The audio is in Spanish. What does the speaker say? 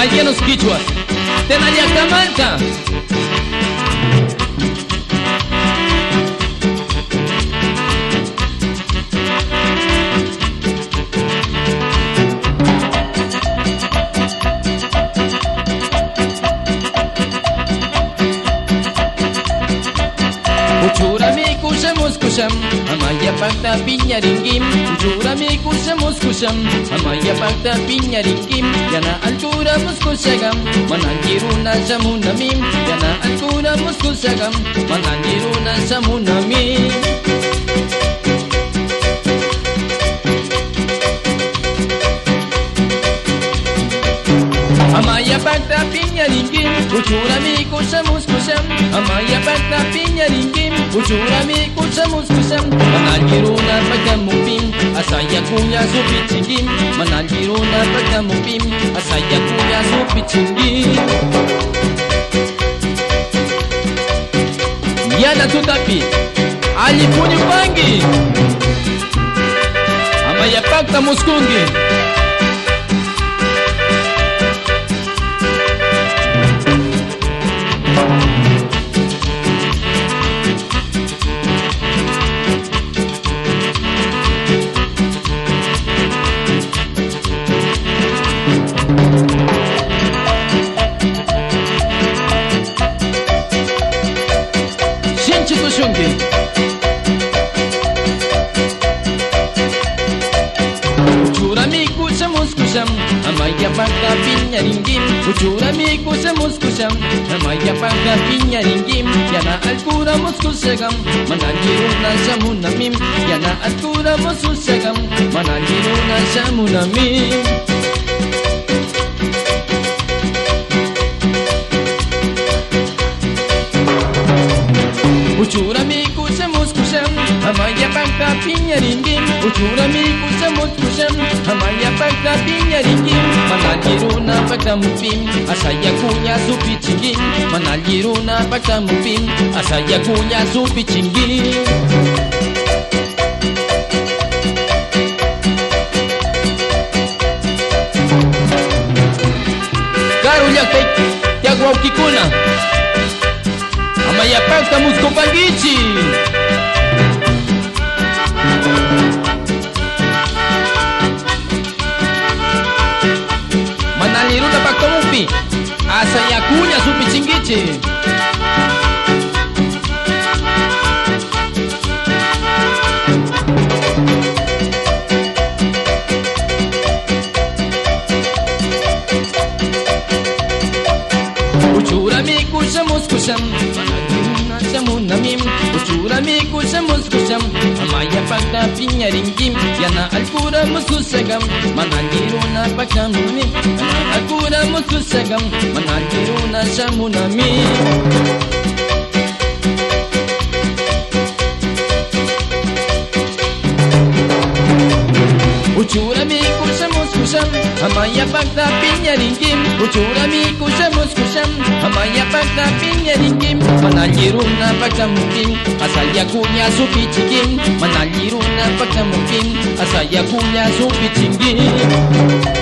Gallenos quichuas, Tenayactamalca. Uchurami kushamos kusham, amaya pakta piñaringim. Uchurami kushamos kusham, amaya pakta piñaringim. Yana altura muskusagam, manangiruna samunamim. Yana altura muskusagam, manangiruna samunamim. Amaya pakta piñaringim, uchurami kushamos kusham. Amaya pakta piñaringim, uchurami kushamos kusham. Manangiruna pagkamupim, asaya kuya supichingim. Manangiruna pagkamupim, asaya kuya supichingim. Yana tutapi, ali punyupangi. Amaya pakta muskungi. Uchurami kushamos kusham, amaya pakta piñaringim. Uchurami kushamos kusham, amaya pakta piñaringim. Yana alkura muskusagam, manangiruna samunamim. Yana alkura muskusagam, manangiruna samunamim. Uchurami kushamos kusham, amaya pakta piñaringim. Uchurami kushamos kusham, amaya pakta piñaringim. Manangiruna pagkamupim, asaya kuya supichingim. Manangiruna pagkamupim, asaya kuya supichingim. Karulyak yagwaukikuna. Amaya pakta muskupangichi. Manaliruna paktamupi, asaya kuya supichingichi. Uchurami kushamos kusham, manangiruna samunamim. Uchurami kushamos kusham, amaya pakta piñaringim. Yana alkura muskusagam, manangiruna pagkamupim. Yana alkura muskusagam, manangiruna samunamim. Uchurami kushamos kusham, amaya pakta piñaringim. Uchurami kushamos kusham, amaya pakta piñaringim. Manangiruna pagkamupim, asaya kuya supichingim. Manangiruna pagkamupim, asaya kuya supichingim.